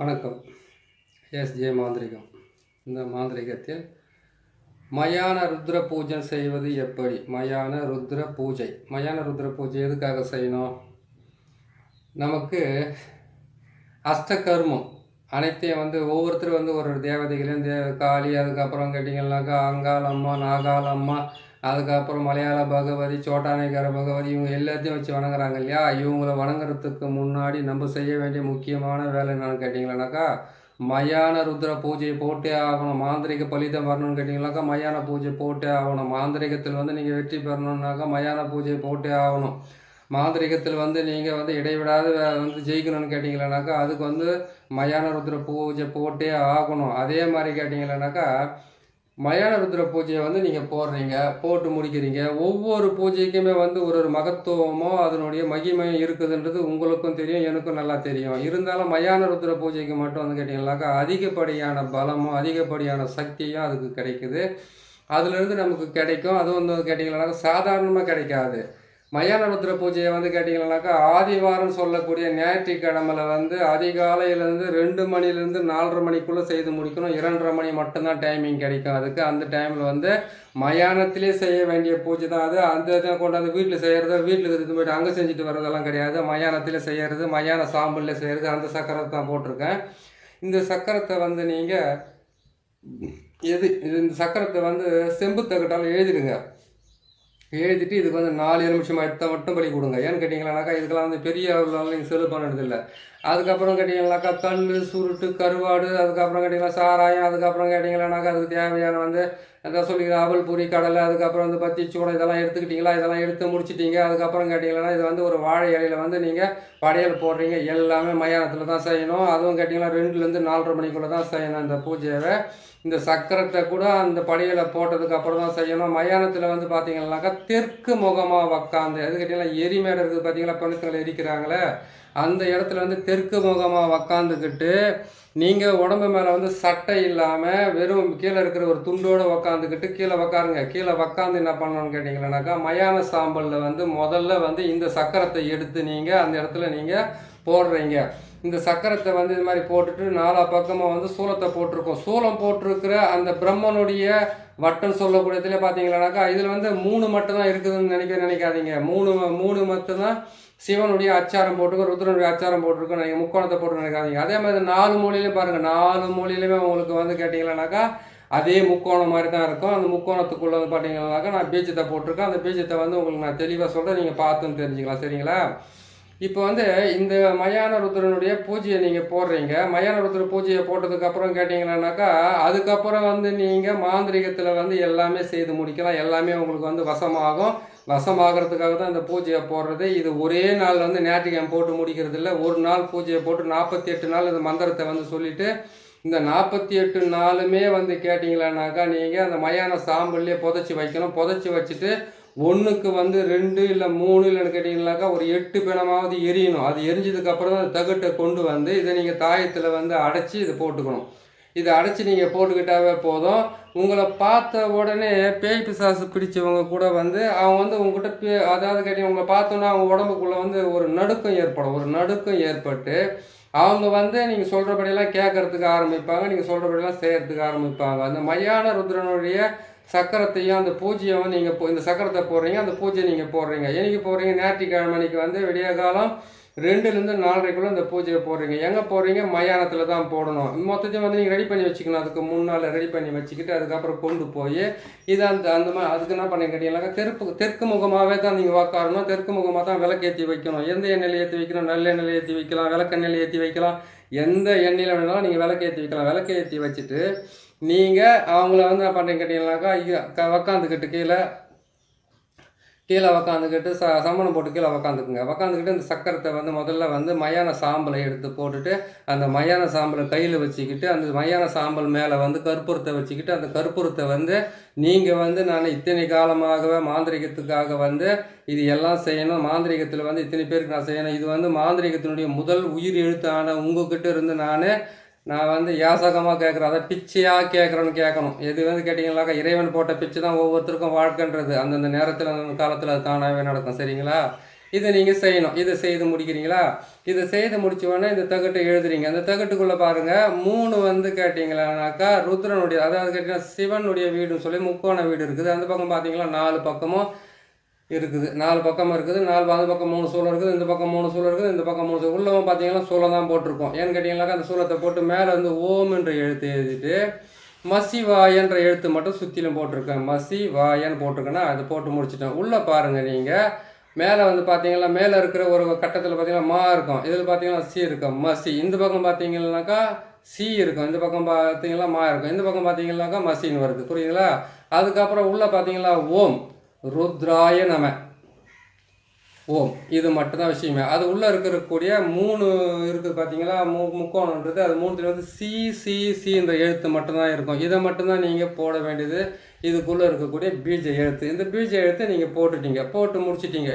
வணக்கம். எஸ்ஜே மாந்திரிகம். இந்த மாந்திரிகத்தில் மயான ருத்ர பூஜை செய்வது எப்படி? மயான ருத்ர பூஜை எதுக்காக செய்யணும்? நமக்கு அஷ்டகர்மம் அனைத்தையும் ஒவ்வொருத்தரும் ஒரு தேவதைகளையும் காளி, அதுக்கப்புறம் கேட்டிங்கன்னாக்கா அங்காளம்மா, நாகாளம்மா, அதுக்கப்புறம் மலையாள பகவதி, சோட்டானேகர பகவதி, இவங்க எல்லாத்தையும் வச்சு வணங்குறாங்க இல்லையா? இவங்கள வணங்குறதுக்கு முன்னாடி நம்ம செய்ய வேண்டிய முக்கியமான வேலை என்னன்னு கேட்டிங்களானாக்கா, மயான ருத்ர பூஜையை போட்டே ஆகணும். மாந்திரிக பலிதம் வரணும்னு கேட்டிங்கனாக்கா மயான பூஜை போட்டே ஆகணும். மாந்திரிகத்தில் நீங்கள் வெற்றி பெறணுன்னாக்கா மயான பூஜையை போட்டே ஆகணும். மாந்திரிகத்தில் நீங்கள் இடைவிடாது ஜெயிக்கணும்னு கேட்டிங்களானாக்கா அதுக்கு மயான ருத்ர பூஜை போட்டே ஆகணும். அதே மாதிரி கேட்டிங்களானாக்கா மயான ருத்ர பூஜையை நீங்கள் போட்டு முடிக்கிறீங்க. ஒவ்வொரு பூஜைக்குமே ஒரு மகத்துவமோ அதனுடைய மகிமையும் இருக்குதுன்றது உங்களுக்கும் தெரியும், எனக்கும் நல்லா தெரியும். இருந்தாலும் மயான ருத்ர பூஜைக்கு மட்டும் கேட்டிங்கனாக்கா அதிகப்படியான பலமும் அதிகப்படியான சக்தியும் அதுக்கு கிடைக்குது. அதுலேருந்து நமக்கு கிடைக்கும். அதுவும் கேட்டிங்கனாக்கா சாதாரணமாக கிடைக்காது. மயான ருத்ர பூஜையை கேட்டிங்கன்னாக்கா ஆதிவாரம் சொல்லக்கூடிய ஞாயிற்றுக்கிழமையில் அதிகாலையிலேருந்து 2 மணிலேருந்து 4:30 மணிக்குள்ளே செய்து முடிக்கணும். 2:30 மணி மட்டும்தான் டைமிங் கிடைக்கும் அதுக்கு. அந்த டைமில் மயானத்திலே செய்ய வேண்டிய பூஜை தான் அது. அந்த இதை கொண்டாந்து வீட்டில் செய்கிறது, வீட்டில் எடுத்து போய்ட்டு அங்கே செஞ்சுட்டு வர்றதெல்லாம் கிடையாது. மயானத்தில் செய்கிறது, மயான சாம்பலில் செய்கிறது. அந்த சக்கரத்தை தான் போட்டிருக்கேன். இந்த சக்கரத்தை நீங்கள் இந்த சக்கரத்தை செம்பு தகட்டால் எழுதிடுங்க. எழுதிட்டு இதுக்கு 4 நிமிஷம் மட்டும் பலி கொடுங்க. ஏன்னு கேட்டிங்களானாக்கா இதுக்கெல்லாம் பெரிய அளவில் நீங்கள் செலவு பண்ணுறதில்லை. அதுக்கப்புறம் கேட்டிங்கனாக்கா கல், சுருட்டு, கருவாடு, அதுக்கப்புறம் கேட்டிங்கன்னா சாராயம், அதுக்கப்புறம் கேட்டிங்களானாக்கா அதுக்கு தேவையான எதாவது சொல்லிக்கிற அவல், பூரி, கடலை, அதுக்கப்புறம் பத்தி சூடை இதெல்லாம் எடுத்துக்கிட்டிங்களா? இதெல்லாம் எடுத்து முடிச்சிட்டிங்க. அதுக்கப்புறம் கேட்டிங்கன்னா இது ஒரு வாழை இலையில் நீங்கள் படையல் போடுறீங்க. எல்லாமே மயானத்தில் தான் செய்யணும். அதுவும் கேட்டிங்கன்னா 2லேருந்து 4:30 மணிக்குள்ளே தான் செய்யணும் இந்த பூஜையை. இந்த சக்கரத்தை கூட அந்த படையலை போட்டதுக்கு அப்புறம் தான் செய்யணும். மயானத்தில் பார்த்தீங்கன்னாக்கா தெற்கு முகமாக உக்காந்து, அது கேட்டிங்கன்னா எரிமேடை இருக்குது பார்த்தீங்களா, பணத்துங்களை எரிக்கிறாங்களே அந்த இடத்துல தெற்கு முகமாக உக்காந்துக்கிட்டு நீங்கள் உடம்பு மேலே சட்டை இல்லாமல் வெறும் கீழே இருக்கிற ஒரு துண்டோடு உக்காந்துக்கிட்டு கீழே உக்காருங்க. கீழே உக்காந்து என்ன பண்ணணும்னு கேட்டிங்கன்னாக்கா மயான சாம்பலில் முதல்ல இந்த சக்கரத்தை எடுத்து நீங்கள் அந்த இடத்துல நீங்கள் போடுறீங்க. இந்த சக்கரத்தை இது மாதிரி போட்டுட்டு 4 பக்கமாக சூலத்தை போட்டிருக்கோம். சூலம் போட்டிருக்கிற அந்த பிரம்மனுடைய வட்டம் சொல்லக்கூடியதுல பார்த்தீங்கன்னாக்கா இதில் 3 மட்டும்தான் இருக்குதுன்னு நினைக்காதீங்க. 3 மட்டும்தான் சிவனுடைய அச்சாரம் போட்டிருக்கோம், ருத்ரனுடைய அச்சாரம் போட்டிருக்கோம். நீங்கள் முக்கோணத்தை போட்டு நினைக்காதீங்க. அதே மாதிரி 4 மூலையிலையும் பாருங்கள். 4 மூலையிலுமே உங்களுக்கு கேட்டிங்கன்னாக்கா அதே முக்கோணம் மாதிரி தான் இருக்கும். அந்த முக்கோணத்துக்குள்ளே பார்த்தீங்கன்னாக்கா நான் பீஜத்தை போட்டிருக்கேன். அந்த பீஜத்தை உங்களுக்கு நான் தெளிவாக சொல்கிறேன், நீங்கள் பார்த்துன்னு தெரிஞ்சுக்கலாம். சரிங்களா? இப்போ இந்த மயான ருத்ரனுடைய பூஜையை நீங்கள் போடுறீங்க. மயான ருத்ர பூஜையை போட்டதுக்கப்புறம் கேட்டிங்கன்னாக்கா அதுக்கப்புறம் நீங்கள் மாந்திரிகத்தில் எல்லாமே செய்து முடிக்கலாம். எல்லாமே உங்களுக்கு வசமாகும். வசமாகிறதுக்காக தான் இந்த பூஜையை போடுறது. இது ஒரே நாள் ஞாயிற்றுக்கிழமை போட்டு முடிக்கிறது இல்லை. ஒரு நாள் பூஜையை போட்டு 48 நாள் இந்த மந்திரத்தை சொல்லிவிட்டு இந்த 48 நாளுமே கேட்டிங்களானாக்கா நீங்கள் அந்த மயான சாம்பல்லே புதைச்சி வைக்கணும். புதைச்சி வச்சுட்டு ஒன்றுக்கு 2 இல்லை 3 இல்லைன்னு கேட்டிங்கனாக்கா ஒரு 8 பிணமாவது எரியணும். அது எரிஞ்சதுக்கப்புறம் தான் தகட்டை கொண்டு இதை நீங்கள் தாயத்தில் அடைச்சி இதை போட்டுக்கணும். இதை அடைச்சி நீங்கள் போட்டுக்கிட்டாவே போதும். உங்களை பார்த்த உடனே பேய் பிசாசு பிடிச்சவங்க கூட அவங்க உங்ககிட்ட அதாவது கேட்டிங்க உங்களை பார்த்தோன்னா அவங்க உடம்புக்குள்ளே ஒரு நடுக்கம் ஏற்படும். ஒரு நடுக்கம் ஏற்பட்டு அவங்க நீங்கள் சொல்கிறபடியெல்லாம் கேட்கறதுக்கு ஆரம்பிப்பாங்க. நீங்கள் சொல்கிறபடியெல்லாம் செய்கிறதுக்கு ஆரம்பிப்பாங்க. அந்த மயான ருத்ரனுடைய சக்கரத்தையும் அந்த பூஜையை நீங்கள் இந்த சக்கரத்தை போடுறீங்க. அந்த பூஜையை நீங்கள் போடுறீங்க. என்னைக்கு போடுறீங்க? ஞாயிற்றுக்கிழமை அன்றைக்கி விடிய காலம் 2லேருந்து 4:30க்குள்ளே இந்த பூஜையை போடுறீங்க. எங்கே போடுறீங்க? மயானத்தில் தான் போடணும். மொத்தத்தையும் நீங்கள் ரெடி பண்ணி வச்சுக்கணும். அதுக்கு முன்னால் ரெடி பண்ணி வச்சுக்கிட்டு அதுக்கப்புறம் கொண்டு போய் இதை அந்த மாதிரி அதுக்கு என்ன பண்ணி கேட்டீங்கன்னாக்கா தெற்கு முகமாகவே தான் நீங்கள் உக்காரணும். தெற்கு முகமாக தான் விளக்கேற்றி வைக்கணும். எந்த எண்ணெயில் ஏற்றி வைக்கணும்? நல்லெண்ணெயில் ஏற்றி வைக்கலாம், விளக்கெண்ணெயில் ஏற்றி வைக்கலாம். எந்த எண்ணெயில் வேணாலும் நீங்கள் விளக்கேற்றி வைக்கலாம். விளக்கேற்றி வச்சுட்டு நீங்கள் அவங்கள என்ன பண்ணுறீங்க கேட்டிங்கன்னாக்கா உக்காந்துக்கிட்டு கீழே உக்காந்துக்கிட்டு சமணம் போட்டு கீழே உக்காந்துக்குங்க. உக்காந்துக்கிட்டு இந்த சக்கரத்தை முதல்ல மயான சாம்பலை எடுத்து போட்டுட்டு அந்த மயான சாம்பலை கையில் வச்சுக்கிட்டு அந்த மயான சாம்பல் மேலே கற்பூரத்தை வச்சுக்கிட்டு அந்த கற்பூரத்தை நீங்கள் நான் இத்தனை காலமாகவே மாந்திரிகத்துக்காக இது எல்லாம் செய்யணும். மாந்திரிகத்தில் இத்தனை பேருக்கு நான் செய்யணும். இது மாந்திரிகத்தினுடைய முதல் உயிர் எழுத்தான உங்ககிட்ட இருந்து நான் யாசகமாக கேட்குறேன். அதை பிச்சையாக கேட்கணும். எது கேட்டிங்கனாக்கா இறைவன் போட்ட பிச்சை தான் ஒவ்வொருத்தருக்கும் வாழ்க்கைன்றது. அந்தந்த நேரத்தில் அந்த காலத்தில் அது தானாகவே நடக்கும். சரிங்களா? இதை நீங்கள் செய்யணும். இதை செய்து முடிக்கிறீங்களா? இதை செய்து முடிச்சோடனே இந்த தகட்டை எழுதுறீங்க. அந்த தகட்டுக்குள்ளே பாருங்கள் 3 வந்து கேட்டிங்களானாக்கா ருத்ரனுடைய, அதாவது கேட்டிங்கன்னா சிவனுடைய வீடுன்னு சொல்லி முக்கோண வீடு இருக்குது. அந்த பக்கம் பார்த்தீங்கன்னா 4 பக்கமும் இருக்குது, 4 பக்கம் இருக்குது. 4 அந்த பக்கம் 3 சூளம் இருக்குது, இந்த பக்கம் 3 சூளம் இருக்குது, இந்த பக்கம் 3 சூளம். உள்ளவங்க பார்த்தீங்கன்னா சூளம் தான் போட்டிருக்கோம். ஏன்னு கேட்டிங்கனாக்கா அந்த சூளத்தை போட்டு மேலே வந்து ஓம் என்ற எழுத்து எழுதிட்டு மசிவாயன்ற எழுத்து மட்டும் சுற்றிலும் போட்டிருக்கேன். மசிவாயன்னு போட்டிருக்கேன்னா அதை போட்டு முடிச்சிட்டேன். உள்ளே பாருங்கள் நீங்கள் மேலே வந்து பார்த்தீங்கன்னா மேலே இருக்கிற ஒரு கட்டத்தில் பார்த்தீங்கன்னா மா இருக்கும், இதில் பார்த்தீங்கன்னா சி இருக்கும், மசி. இந்த பக்கம் பார்த்தீங்கன்னாக்கா சி இருக்கும், இந்த பக்கம் பார்த்தீங்கன்னா மா இருக்கும், இந்த பக்கம் பார்த்தீங்கன்னாக்கா மசின்னு வருது. புரியுதுங்களா? அதுக்கப்புறம் உள்ளே பார்த்தீங்கன்னா ஓம் ருத்ராய நம, ஓம். இது மட்டும்தான் விஷயமே. அது உள்ளே இருக்கக்கூடிய 3 இருக்குது பார்த்தீங்களா, முக்கோணன்றது. அது 3த்துல வந்து சி சி சின்ற எழுத்து மட்டும்தான் இருக்கும். இதை மட்டும்தான் நீங்கள் போட வேண்டியது. இதுக்குள்ளே இருக்கக்கூடிய பீஜ எழுத்து. இந்த பீஜ எழுத்தை நீங்கள் போட்டுட்டீங்க, போட்டு முடிச்சிட்டீங்க.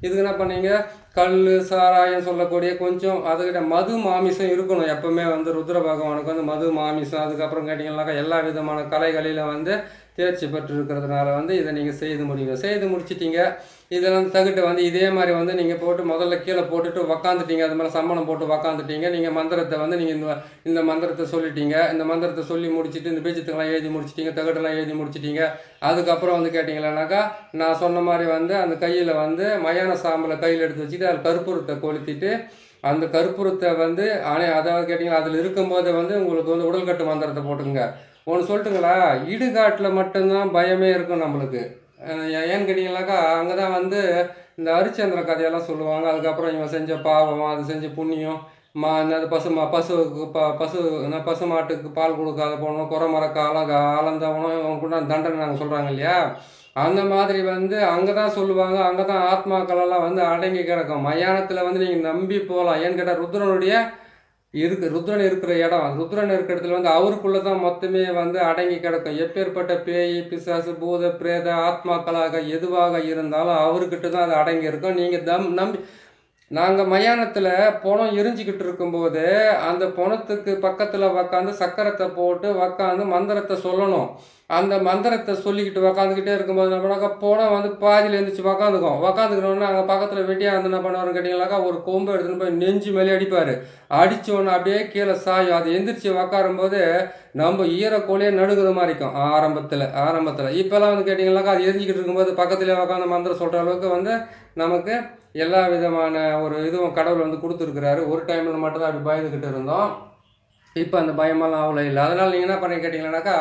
இதுக்கு என்ன பண்ணீங்க, கல் சாராயம் சொல்லக்கூடிய கொஞ்சம் அதுக்கிட்ட மது மாமிசம் இருக்கணும் எப்பவுமே. வந்து ருத்ர பகவானுக்கு வந்து மது மாமிசம், அதுக்கப்புறம் கேட்டிங்கன்னாக்கா எல்லா விதமான கலைகளில் வந்து தேர்ச்சி பெற்று இருக்கிறதுனால வந்து இதை நீங்கள் செய்து முடியுங்க. செய்து முடிச்சிட்டிங்க. இதில் வந்து தகுட்டை வந்து இதே மாதிரி வந்து நீங்கள் போட்டு முதல்ல கீழே போட்டுட்டு உக்காந்துட்டீங்க. அது மேலே சம்மணம் போட்டு உக்காந்துட்டீங்க. நீங்கள் மந்திரத்தை வந்து நீங்கள் இந்த மந்திரத்தை சொல்லிட்டீங்க. இந்த மந்திரத்தை சொல்லி முடிச்சுட்டு இந்த பீஜத்துக்கெல்லாம் எழுதி முடிச்சிட்டிங்க, தகுட்டெல்லாம் எழுதி முடிச்சிட்டிங்க. அதுக்கப்புறம் வந்து கேட்டிங்களானாக்கா நான் சொன்ன மாதிரி வந்து அந்த கையில் வந்து மயான சாம்பலை கையில் எடுத்து வச்சுட்டு அதில் கற்பூரத்தை கொளுத்திட்டு அந்த கற்பூரத்தை வந்து அதாவது கேட்டிங்கன்னா அதில் இருக்கும்போது வந்து உங்களுக்கு வந்து உடல்கட்டு மந்திரத்தை போட்டுங்க. ஒன்று சொல்லட்டுங்களா, இடுகாட்டில் மட்டும்தான் பயமே இருக்கும் நம்மளுக்கு. ஏன்னு கேட்டிங்கனாக்கா அங்கே தான் வந்து இந்த ஹரிச்சந்திர கதையெல்லாம் சொல்லுவாங்க. அதுக்கப்புறம் இவன் செஞ்ச பாவம், அது செஞ்ச புண்ணியம், அது பசு மாட்டுக்கு பால் கொடுக்காத போனோம், குறை மரக்காலம் ஆலந்தவனும் இவன் கூட தண்டனை நாங்கள் சொல்கிறாங்க இல்லையா, அந்த மாதிரி வந்து அங்கே தான் சொல்லுவாங்க. அங்கே தான் ஆத்மாக்களெல்லாம் வந்து அடங்கி கிடக்கும். மயானத்தில் வந்து நீங்கள் நம்பி போகலாம். ஏன்னு கேட்டால் ருத்ரனுடைய ருத்ரன் இருக்கிற இடம், ருத்ரன் இருக்கிற இடத்துல வந்து அவருக்குள்ளே தான் மொத்தமே வந்து அடங்கி கிடக்கும். எப்பேற்பட்ட பேய் பிசாசு பூத பிரேத ஆத்மாக்களாக எதுவாக இருந்தாலும் அவர்கிட்ட தான் அது அடங்கி இருக்கும். நீங்கள் நம்பி நாங்கள் மயானத்தில் பணம் எரிஞ்சிக்கிட்டு இருக்கும்போது அந்த பணத்துக்கு பக்கத்தில் உக்காந்து சக்கரத்தை போட்டு உக்காந்து மந்திரத்தை சொல்லணும். அந்த மந்திரத்தை சொல்லிக்கிட்டு உக்காந்துக்கிட்டே இருக்கும்போது என்ன பண்ணாக்கா பணம் வந்து பாதியில் எழுந்திரிச்சு உக்காந்துக்கணுன்னா அங்கே பக்கத்தில் வெட்டியாக வந்து என்ன பண்ணுவாருன்னு கேட்டிங்கனாக்கா ஒரு கொம்பு எடுத்துன்னு போய் நெஞ்சு மேலே அடிப்பார். அடித்தோன்னு அப்படியே கீழே சாயும். அது எந்திரிச்சு உக்காரும்போது நம்ம ஈரக்கோழியே நடுங்குற மாதிரி இருக்கும் ஆரம்பத்தில். இப்போல்லாம் வந்து கேட்டிங்கனாக்கா அது எரிஞ்சிக்கிட்டு இருக்கும்போது பக்கத்துலேயே உக்காந்து மந்திரம் சொல்கிற அளவுக்கு வந்து நமக்கு எல்லா விதமான ஒரு இதுவும் கடவுள் வந்து கொடுத்துருக்குறாரு. ஒரு டைமில் மட்டும்தான் அப்படி பயந்துக்கிட்டு இருந்தோம். இப்போ அந்த பயமெல்லாம் அவ்வளோ இல்லை. அதனால் நீங்கள் என்ன பண்ணி கேட்டிங்கன்னாக்கா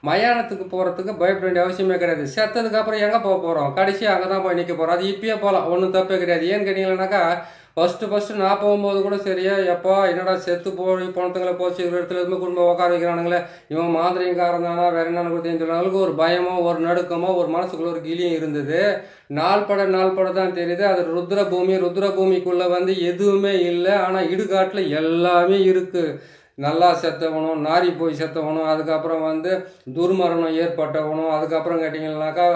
மயானத்துக்கு போகிறதுக்கு பயப்பட வேண்டிய அவசியமே கிடையாது. செத்ததுக்கப்புறம் எங்கே போகிறோம், கடைசி அங்கே தான் போய் நிற்க போகிறோம். அது இப்பயே போகலாம், ஒன்றும் தப்பே கிடையாது. ஏன்னு கேட்டிங்கன்னாக்கா ஃபஸ்ட்டு நான் போகும்போது கூட சரியா எப்போ என்னடா செத்து போய் பணத்துங்களை போச்சு ஒரு இடத்துல இருந்து குடும்பம் உட்கார வைக்கிறானுங்களே, இவன் மாந்திரிகாரன் தானா வேற என்னன்னு கூட தெரிஞ்ச அளவுக்கு ஒரு பயமோ ஒரு நடுக்கமோ ஒரு மனசுக்குள்ள ஒரு கிளியும் இருந்தது. நாள் பட தான் தெரியுது. அது ருத்ரபூமிக்குள்ளே வந்து எதுவுமே இல்லை. ஆனால் இடுகாட்டில் எல்லாமே இருக்குது. நல்லா செத்தவனும், நாரி போய் செத்தவனும், அதுக்கப்புறம் வந்து துர்மரணம் ஏற்பட்டவனும், அதுக்கப்புறம் கேட்டிங்கன்னாக்கா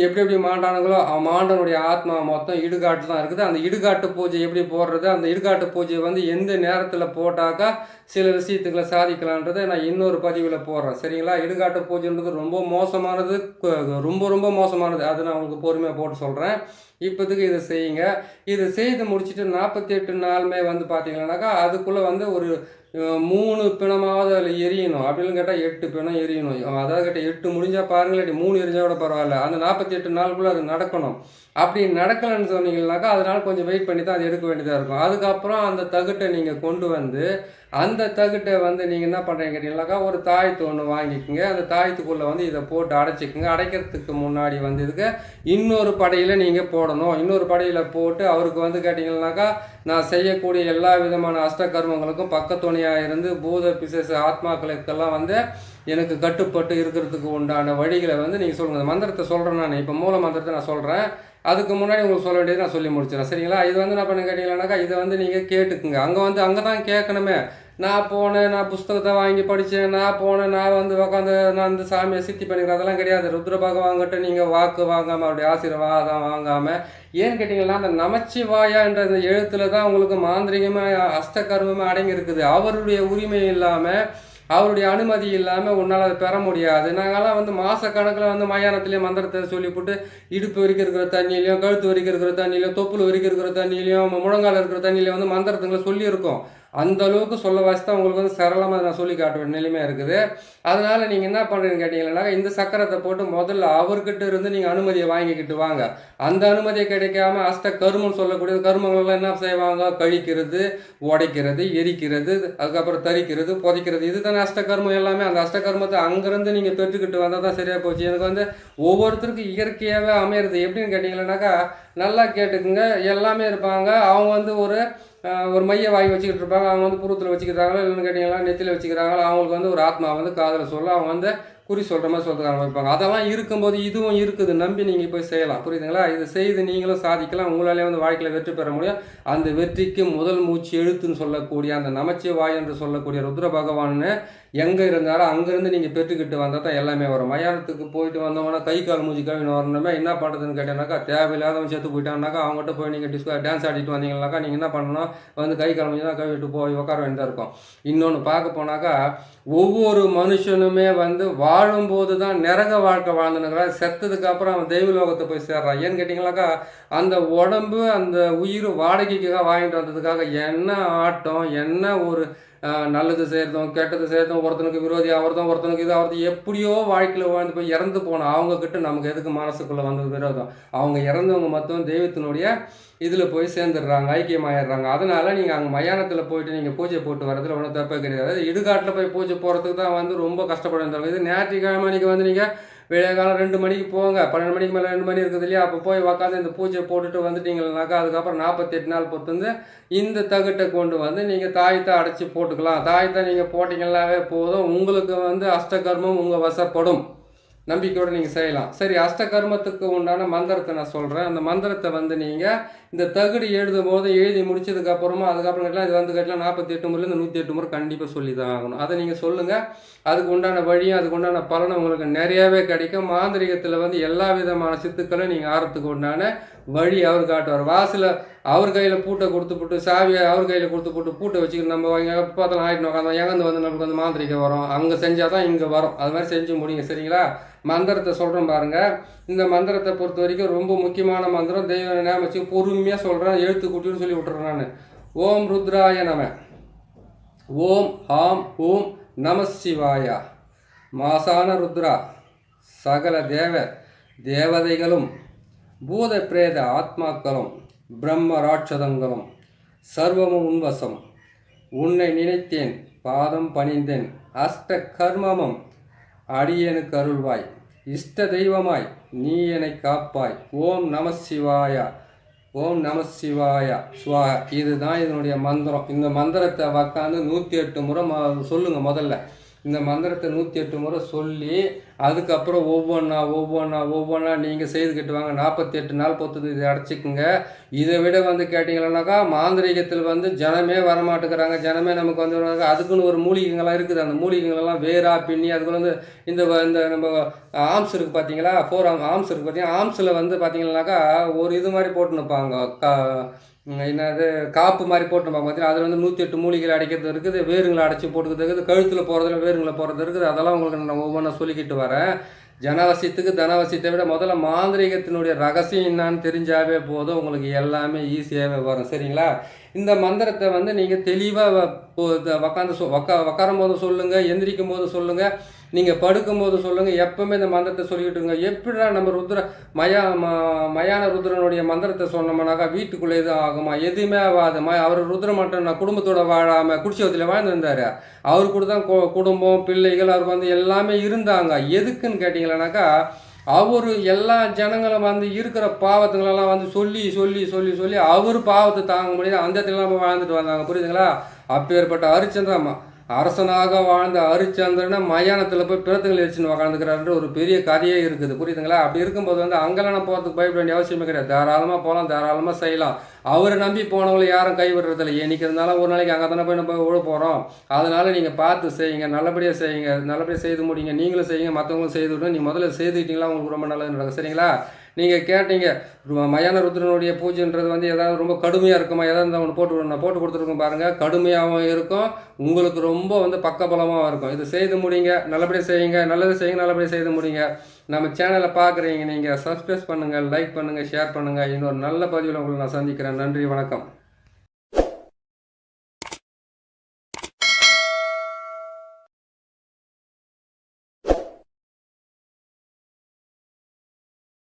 எப்படி மாண்டானுங்களோ மாண்டனுடைய ஆத்மா மொத்தம் இடுகாட்டு தான் இருக்குது. அந்த இடுகாட்டு பூஜை எப்படி போடுறது, அந்த இடுகாட்டு பூஜையை வந்து எந்த நேரத்தில் போட்டாக்கா சில விஷயத்துக்களை சாதிக்கலான்றதை நான் இன்னொரு பதிவில் போடுறேன். சரிங்களா? இடுகாட்டு பூஜைன்றது ரொம்ப மோசமானது, ரொம்ப மோசமானது. அது நான் உங்களுக்கு பொறுமையாக போட்டு சொல்கிறேன். இப்போதுக்கு இதை செய்யுங்க. இதை செய்து முடிச்சுட்டு 48 நாளுமே வந்து பார்த்தீங்கன்னாக்கா அதுக்குள்ளே வந்து ஒரு 3 பிணமாவது அதில் எரியணும். அப்படின்னு கேட்டால் 8 பிணம் எரியணும். அதாவது கேட்டால் 8 முடிஞ்சால் பாருங்களேன், 3 எரிஞ்சால் கூட பரவாயில்ல. அந்த 48 நாளுக்குள்ளே அது நடக்கணும். அப்படி நடக்கலைன்னு சொன்னீங்கன்னாக்கா அதனால் கொஞ்சம் வெயிட் பண்ணி தான் அது எடுக்க வேண்டியதாக இருக்கும். அதுக்கப்புறம் அந்த தகுட்டை நீங்கள் கொண்டு வந்து அந்த தகுட்டை வந்து நீங்கள் என்ன பண்ணுறீங்க கேட்டீங்கன்னாக்கா ஒரு தாயத்து ஒன்று வாங்கிக்கோங்க. அந்த தாயத்துக்குள்ளே வந்து இதை போட்டு அடைச்சிக்கோங்க. அடைக்கிறதுக்கு முன்னாடி வந்து இதுக்கு இன்னொரு படையில் நீங்கள் போடணும். இன்னொரு படையில் போட்டு அவருக்கு வந்து கேட்டிங்கன்னாக்கா நான் செய்யக்கூடிய எல்லா விதமான அஷ்டகர்மங்களுக்கும் பக்கத்துணையாக இருந்து பூத பிசாசு ஆத்மாக்களுக்கெல்லாம் வந்து எனக்கு கட்டுப்பட்டு இருக்கிறதுக்கு உண்டான வழிகளை வந்து நீங்கள் சொல்லுங்கள். மந்திரத்தை சொல்கிறேன் நான் இப்போ மூல மந்திரத்தை நான் சொல்கிறேன். அதுக்கு முன்னாடி உங்களுக்கு சொல்ல வேண்டியது நான் சொல்லி முடிச்சிடறேன். சரிங்களா? இது வந்து என்ன பண்ண கேட்டீங்கன்னாக்கா இதை வந்து நீங்கள் கேட்டுக்குங்க. அங்கே தான் கேட்கணுமே. நான் போனேன், நான் புஸ்தகத்தை வாங்கி படித்தேன், நான் வந்து உட்காந்து நான் இந்த சாமியை சித்தி பண்ணிக்கிறேன், அதெல்லாம் கிடையாது. ருத்ர பகவான்கிட்ட நீங்கள் வாக்கு வாங்காமல் அப்படி ஆசீர்வாதம் வாங்காமல் ஏன்னு கேட்டிங்கன்னா அந்த நமச்சிவாயா என்ற அந்த எழுத்தில் தான் உங்களுக்கு மாந்திரிகமாக அஷ்டகர்மமாக அடங்கி இருக்குது. அவருடைய உரிமை இல்லாமல் அவருடைய அனுமதி இல்லாமல் உன்னால் அதை பெற முடியாது. நாங்கள்லாம் வந்து மாதக்கணக்கில் வந்து மயானத்திலேயே மந்திரத்தை சொல்லிவிட்டு இடுப்பு வரைக்கும் இருக்கிற தண்ணியிலையும், கழுத்து வரைக்கும் இருக்கிற தண்ணியிலையும், தொப்புள் வரைக்கும் இருக்கிற தண்ணியிலையும், முழங்கால இருக்கிற தண்ணியிலையும் வந்து மந்திரத்துங்களை சொல்லியிருக்கோம். அந்த அளவுக்கு சொல்ல வாசித்தான் உங்களுக்கு வந்து சரளமாக நான் சொல்லி காட்ட வேண்டிய நிலைமையாக இருக்குது. அதனால் நீங்கள் என்ன பண்ணுறீங்கன்னு கேட்டிங்கன்னா, இந்த சக்கரத்தை போட்டு முதல்ல அவர்கிட்ட இருந்து நீங்கள் அனுமதியை வாங்கிக்கிட்டு வாங்க. அந்த அனுமதியை கிடைக்காம அஷ்ட கருமம்னு சொல்லக்கூடிய கருமங்கள்லாம் என்ன செய்வாங்க? கழிக்கிறது, உடைக்கிறது, எரிக்கிறது, அதுக்கப்புறம் தரிக்கிறது, புதைக்கிறது, இது தானே அஷ்டகர்மம் எல்லாமே. அந்த அஷ்டகர்மத்தை அங்கேருந்து நீங்கள் பெற்றுக்கிட்டு வந்தால் தான் சரியாக போச்சு. எனக்கு வந்து ஒவ்வொருத்தருக்கும் இயற்கையாகவே அமையிறது எப்படின்னு கேட்டிங்கன்னாக்கா, நல்லா கேட்டுக்குங்க. எல்லாமே இருப்பாங்க. அவங்க வந்து ஒரு மைய வாங்கி வச்சுக்கிட்டு இருப்பாங்க. அவங்க வந்து புருவத்தில் வச்சுக்கிறாங்களோ இல்லைன்னு கேட்டிங்கன்னா நெத்தியில் வச்சுக்கிறாங்களோ, அவங்களுக்கு வந்து ஒரு ஆத்மா வந்து காதில் சொல்ல அவங்க வந்து குறி சொல்கிற மாதிரி சொல்கிறதுக்கு ஆரம்பிப்பாங்க. அதெல்லாம் இருக்கும்போது இதுவும் இருக்குது, நம்பி நீங்கள் போய் செய்யலாம். புரியுதுங்களா? இது செய்து நீங்களும் சாதிக்கலாம். உங்களாலே வந்து வாழ்க்கையில் வெற்றி பெற முடியும். அந்த வெற்றிக்கு முதல் மூச்சு எழுத்துன்னு சொல்லக்கூடிய அந்த நமச்சிவாய் என்று சொல்லக்கூடிய ருத்ர பகவான்னு எங்கே இருந்தாலும் அங்கேருந்து நீங்கள் பெற்றுக்கிட்டு வந்தால் தான் எல்லாமே வரும். மயானத்துக்கு போயிட்டு வந்தோம்னா கை கால் மூஞ்சி கழுவின்னு வரணுமே, என்ன பண்ணுறதுன்னு கேட்டேன்னாக்கா, தேவையில்லாதவன் சேர்த்து போயிட்டாங்கனாக்கா அவங்ககிட்ட போய் நீங்கள் டான்ஸ் ஆடிட்டு வந்தீங்கன்னாக்கா நீங்கள் என்ன பண்ணணும்? வந்து கை கால் மூஞ்சி தான் கழுவிட்டு போய் உட்கார வேண்டியதாக இருக்கும். இன்னொன்று பார்க்க போனாக்கா, ஒவ்வொரு மனுஷனுமே வந்து வாழும்போது தான் நிறக வாழ்க்கை வாழ்ந்துனுங்கிறான். செத்ததுக்கு அப்புறம் அவன் தெய்வலோகத்தை போய் சேர்றான். ஏன்னு கேட்டிங்கனாக்கா, அந்த உடம்பு அந்த உயிர் வாடகைக்காக வாங்கிட்டு வந்ததுக்காக என்ன ஆட்டம், என்ன ஒரு நல்லது செய்கிறதும் கெட்டது செய்கிறதும், ஒருத்தனுக்கு விரோதி ஆகிறதும், ஒருத்தனுக்கு இது ஆகிறது, எப்படியோ வாழ்க்கையில் வாழ்ந்து போய் இறந்து போனோம். அவங்கக்கிட்ட நமக்கு எதுக்கு மனசுக்குள்ளே வந்தது விரோதம்? அவங்க இறந்தவங்க மொத்தம் தெய்வத்தினுடைய இதில் போய் சேர்ந்துடுறாங்க, ஐக்கியமாயிடுறாங்க. அதனால் நீங்கள் அங்கே மயானத்தில் போயிட்டு நீங்கள் பூஜை போட்டு வரதுல ஒன்றும் தப்பே கிடையாது. இடுகாட்டில் போய் பூஜை போகிறதுக்கு தான் வந்து ரொம்ப கஷ்டப்படும். இது ஞாயிற்றுக்கிழமை அன்றைக்கி வந்து நீங்கள் விடிய காலம் 2 மணிக்கு போங்க. 12 மணிக்கு மேலே 2 மணி இருக்குது இல்லையா? அப்போ போய் உக்காந்து இந்த பூஜை போட்டுட்டு வந்துட்டீங்கன்னாக்கா, அதுக்கப்புறம் 48 நாள் பொறுத்து வந்து இந்த தகட்டை கொண்டு வந்து நீங்கள் தாயத்தை அடைச்சி போட்டுக்கலாம். தாயத்தை நீங்கள் போட்டிங்கன்னாவே போதும், உங்களுக்கு வந்து அஷ்டகர்மம் உங்கள் வசப்படும். நம்பிக்கையோடு நீங்கள் செய்யலாம். சரி, அஷ்டகர்மத்துக்கு உண்டான மந்திரத்தை நான் சொல்கிறேன். அந்த மந்திரத்தை வந்து நீங்கள் இந்த தகுடு எழுதும் போது எழுதி முடிச்சதுக்கப்புறமா அதுக்கப்புறம் கேட்டலாம் இது வந்து கேட்டலாம் 48 முறையில் இந்த 108 முறை கண்டிப்பாக சொல்லி தான் ஆகணும். அதை நீங்கள் சொல்லுங்கள். அதுக்கு உண்டான வழியும் அதுக்கு உண்டான பலனும் உங்களுக்கு நிறையாவே கிடைக்கும். மாந்திரிகத்தில் வந்து எல்லா விதமான சித்துக்களும் நீங்கள் ஆறத்துக்கு உண்டான வழி அவர் காட்டுவார். வாசலில் அவர் கையில் பூட்டை கொடுத்துப்புட்டு சாவியை அவர் கையில் கொடுத்துப்புட்டு பூட்டை வச்சுக்கிட்டு நம்ம இங்கே பார்த்தாலும் ஆகிட்டு உட்காந்தோம், எங்கேருந்து வந்து நம்மளுக்கு வந்து மாந்திரிகம் வரும், அங்கே செஞ்சால் தான் இங்கே வரும். அது மாதிரி செஞ்சு முடிங்க. சரிங்களா? மந்திரத்தை சொல்கிறேன் பாருங்கள். இந்த மந்திரத்தை பொறுத்த வரைக்கும் ரொம்ப முக்கியமான மந்திரம். தெய்வ ஞாபகம் வச்சு பொறுமையாக சொல்கிறேன், எழுத்து கூட்டின்னு சொல்லி விட்டுறேன் நான். ஓம் ருத்ராய நம, ஓம் ஆம் ஓம் நம சிவாயா. மாசான ருத்ரா, சகல தேவதைகளும் பூத பிரேத ஆத்மாக்களும் பிரம்ம ராட்சதங்களும் சர்வமும் உன்வசம். உன்னை நினைத்தேன், பாதம் பணிந்தேன், அஷ்ட கர்மமும் அடியனுக்கு அருள்வாய். இஷ்ட தெய்வமாய் நீ என்னை காப்பாய். ஓம் நம சிவாயா, ஓம் நம சிவாயா சுவாயா. இதுதான் இதனுடைய மந்திரம். இந்த மந்திரத்தை உக்காந்து 108 முறை சொல்லுங்கள். முதல்ல இந்த மந்திரத்தை 108 முறை சொல்லி அதுக்கப்புறம் ஒவ்வொன்றா நீங்கள் செய்துக்கிட்டு வாங்க. 48 நாள் பொறுத்து இதை அடைச்சிக்குங்க. இதை விட வந்து கேட்டிங்கன்னாக்கா, மாந்திரிகத்தில் வந்து ஜனமே வரமாட்டேங்கிறாங்க. ஜனமே நமக்கு வந்து அதுக்குன்னு ஒரு மூலிகைங்கள்லாம் இருக்குது. அந்த மூலிகைங்களெல்லாம் வேரா பின்னி அதுக்குள்ள வந்து இந்த நம்ம ஆம்ஸ் இருக்குது பார்த்தீங்களா, 4 ஆம்ஸ் இருக்குது பார்த்தீங்கன்னா, ஆம்ஸில் வந்து பார்த்தீங்கன்னாக்கா ஒரு இது மாதிரி போட்டுன்னுப்பாங்க, என்னது காப்பு மாதிரி போட்டுருப்பாங்க பார்த்தீங்கன்னா. அதில் வந்து 108 மூலிகைகள் அடைக்கிறது இருக்குது, வேருங்களை அடைச்சி போட்டுக்கிறது இருக்குது, கழுத்தில் போகிறதுல வேருங்களை போகிறது இருக்குது. அதெல்லாம் உங்களுக்கு நான் ஒவ்வொன்றா சொல்லிக்கிட்டு வரேன். ஜனவசியத்துக்கு தனவசியத்தை விட முதல்ல மாந்திரிகத்தினுடைய ரகசியம் என்னான்னு தெரிஞ்சாவே போதும், உங்களுக்கு எல்லாமே ஈஸியாகவே வரும். சரிங்களா? இந்த மந்திரத்தை வந்து நீங்கள் தெளிவாக உக்காரும் போது சொல்லுங்கள், எந்திரிக்கும் போது சொல்லுங்கள், நீங்கள் படுக்கும்போது சொல்லுங்கள். எப்பவுமே இந்த மந்திரத்தை சொல்லிக்கிட்டுருங்க. எப்படிடா நம்ம மயான ருத்ரனுடைய மந்திரத்தை சொன்னோம்னாக்கா வீட்டுக்குள்ளே எதுவும் ஆகுமா? எதுவுமே ஆகாது. அவர் ருத்ர மட்டும் நான் குடும்பத்தோட வாழாமல் குடிச்சவத்தில் வாழ்ந்துருந்தார். அவர் கூட தான் குடும்பம் பிள்ளைகள் அவருக்கு வந்து எல்லாமே இருந்தாங்க. எதுக்குன்னு கேட்டிங்களானாக்கா, அவர் எல்லா ஜனங்களும் வந்து இருக்கிற பாவத்துங்களெல்லாம் வந்து சொல்லி அவர் பாவத்தை தாங்க முடியாது. அந்த இடத்துல நம்ம வாழ்ந்துட்டு வந்தாங்க. புரியுதுங்களா? அப்பேற்பட்ட ஹரிச்சந்திரன் அரசனாக வாழ்ந்த ஹரிச்சந்திரனை மயானத்தில் போய் பிறத்துங்களை வச்சுன்னு உக்காந்துக்கிறாருன்ற ஒரு பெரிய கதையே இருக்குது. புரியுதுங்களா? அப்படி இருக்கும்போது வந்து அங்கெல்லாம் போகிறதுக்கு பயப்பட வேண்டிய அவசியமே கிடையாது. தாராளமாக போகலாம், தாராளமாக செய்யலாம். அவரை நம்பி போனவங்களை யாரும் கைவிடுறதில்லை. என்னைக்கு இருந்தாலும் ஒரு நாளைக்கு அங்கே தானே போய் நம்ம விழ போகிறோம். அதனால் நீங்கள் பார்த்து செய்யுங்க, நல்லபடியாக செய்யுங்க, நல்லபடியாக செய்து முடியுங்க. நீங்களும் செய்யுங்க, மற்றவங்களும் செய்து விடுங்க. நீங்கள் முதல்ல செய்துக்கிட்டீங்களா உங்களுக்கு ரொம்ப நல்லது நடக்கும். சரிங்களா? நீங்கள் கேட்டீங்க மயான ருத்ரனுடைய பூஜைன்றது வந்து ஏதாவது ரொம்ப கடுமையாக இருக்குமா, ஏதாவது ஒன்று போட்டு கொடுத்துருக்கோம் பாருங்கள். கடுமையாகவும் இருக்கும், உங்களுக்கு ரொம்ப வந்து பக்கபலமாகவும் இருக்கும். இது செய்து முடிங்க, நல்லபடியாக செய்யுங்க, நல்லது செய்யுங்க, நல்லபடியாக செய்து முடிங்க. நம்ம சேனலை பார்க்குறீங்க, நீங்கள் சப்ஸ்கிரைப் பண்ணுங்கள், லைக் பண்ணுங்கள், ஷேர் பண்ணுங்கள். இன்னொரு நல்ல பதிவில் உங்களை நான் சந்திக்கிறேன். நன்றி, வணக்கம்.